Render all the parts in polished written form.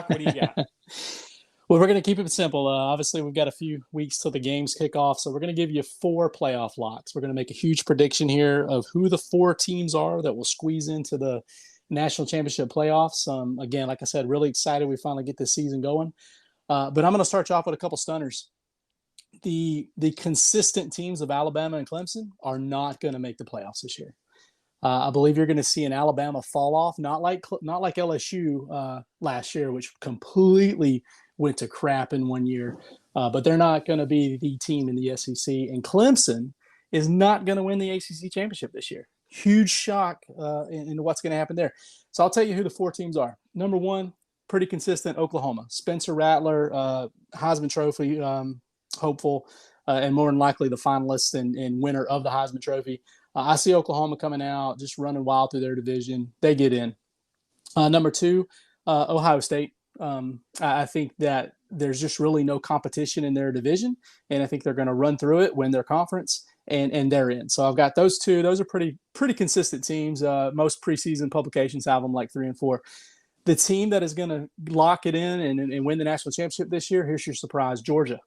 Doc, what do you got? Well, we're going to keep it simple. Obviously, we've got a few weeks till the games kick off, so we're going to give you 4 playoff locks. We're going to make a huge prediction here of who the 4 teams are that will squeeze into the national championship playoffs. Again, like I said, really excited we finally get this season going. But I'm going to start you off with a couple stunners. The consistent teams of Alabama and Clemson are not going to make the playoffs this year. I believe you're going to see an Alabama fall off, not like LSU last year, which completely went to crap in one year. But they're not going to be the team in the SEC. And Clemson is not going to win the ACC championship this year. Huge shock in what's going to happen there. So I'll tell you who the 4 teams are. Number 1, pretty consistent, Oklahoma. Spencer Rattler, Heisman Trophy hopeful, and more than likely the finalist and winner of the Heisman Trophy. I see Oklahoma coming out, just running wild through their division. They get in. Number 2, Ohio State. I think that there's just really no competition in their division, and I think they're going to run through it, win their conference, and they're in. So I've got those 2. Those are pretty consistent teams. Most preseason publications have them like 3 and 4. The team that is going to lock it in and win the national championship this year, here's your surprise, Georgia.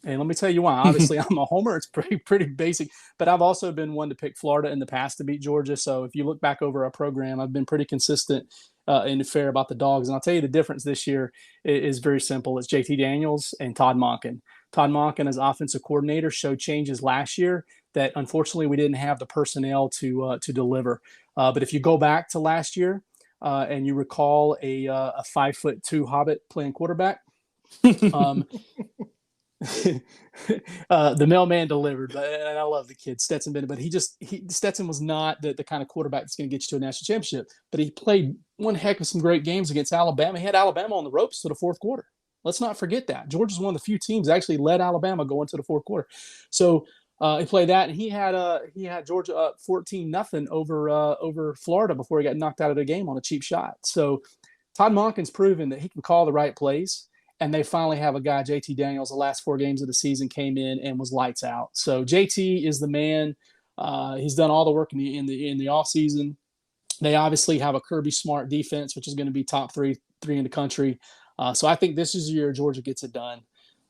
And let me tell you why. Obviously, I'm a homer. It's pretty basic. But I've also been one to pick Florida in the past to beat Georgia. So if you look back over our program, I've been pretty consistent and fair about the dogs. And I'll tell you the difference this year is very simple. It's JT Daniels and Todd Monken. Todd Monken, as offensive coordinator, showed changes last year that, unfortunately, we didn't have the personnel to deliver. But if you go back to last year and you recall a 5'2" hobbit playing quarterback, the mailman delivered, and I love the kid Stetson Bennett, but Stetson was not the kind of quarterback that's going to get you to a national championship, but he played one heck of some great games against Alabama. He had Alabama on the ropes to the 4th quarter. Let's not forget that. Georgia's one of the few teams that actually led Alabama going to the 4th quarter. So he played that, and he had Georgia up 14-0 over Florida before he got knocked out of the game on a cheap shot. So Todd Monken's proven that he can call the right plays. And they finally have a guy, JT Daniels, the last 4 games of the season came in and was lights out. So JT is the man. He's done all the work in the offseason. They obviously have a Kirby Smart defense, which is going to be top three in the country. So I think this is the year Georgia gets it done.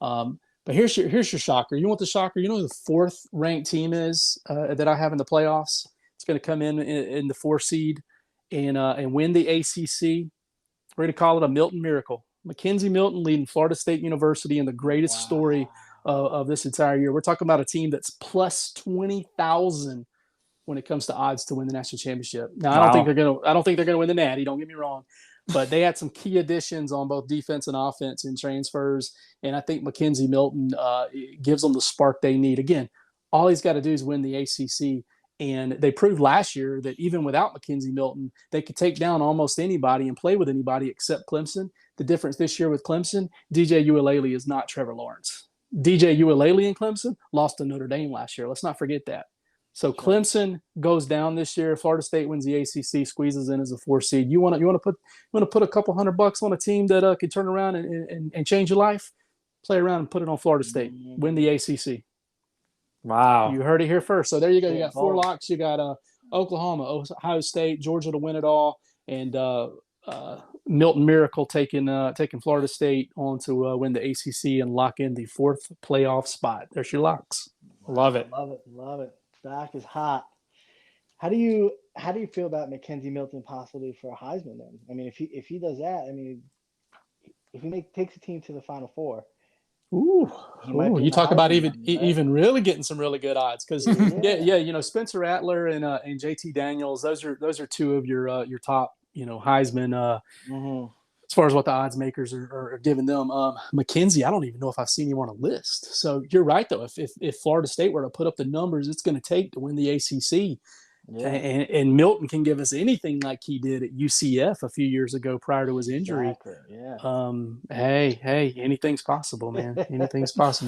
But here's your shocker. You want the shocker? You know who the 4th ranked team is that I have in the playoffs? It's going to come in the 4 seed and win the ACC. We're going to call it a Milton miracle. Mackenzie Milton leading Florida State University in the greatest story of this entire year. We're talking about a team that's plus 20,000 when it comes to odds to win the national championship. Now, I don't think they're gonna win the Natty. Don't get me wrong, but they had some key additions on both defense and offense and transfers, and I think Mackenzie Milton gives them the spark they need. Again, all he's got to do is win the ACC. And they proved last year that even without Mackenzie Milton, they could take down almost anybody and play with anybody except Clemson. The difference this year with Clemson, DJ Uiagalelei is not Trevor Lawrence. DJ Uiagalelei in Clemson lost to Notre Dame last year. Let's not forget that. So Clemson goes down this year. Florida State wins the ACC, squeezes in as a 4 seed. You want to put a couple $100 on a team that can turn around and change your life? Play around and put it on Florida State. Win the ACC. Wow. You heard it here first. So there you go. You got 4 locks. You got Oklahoma, Ohio State, Georgia to win it all, and Milton Miracle taking Florida State on to win the ACC and lock in the 4th playoff spot. There's your locks. Love it. Love it. Doc is hot. How do you feel about Mackenzie Milton possibly for a Heisman then? I mean, if he does that, I mean, if he takes the team to the Final Four. You talk about even really getting some really good odds because Spencer Rattler and JT Daniels, those are 2 of your top Heisman as far as what the odds makers are giving them. Mackenzie, I don't even know if I've seen him on a list. So you're right though. If Florida State were to put up the numbers it's going to take to win the ACC, and Milton can give us anything like he did at UCF a few years ago prior to his injury. Exactly. Yeah. Hey, anything's possible, man. Anything's possible.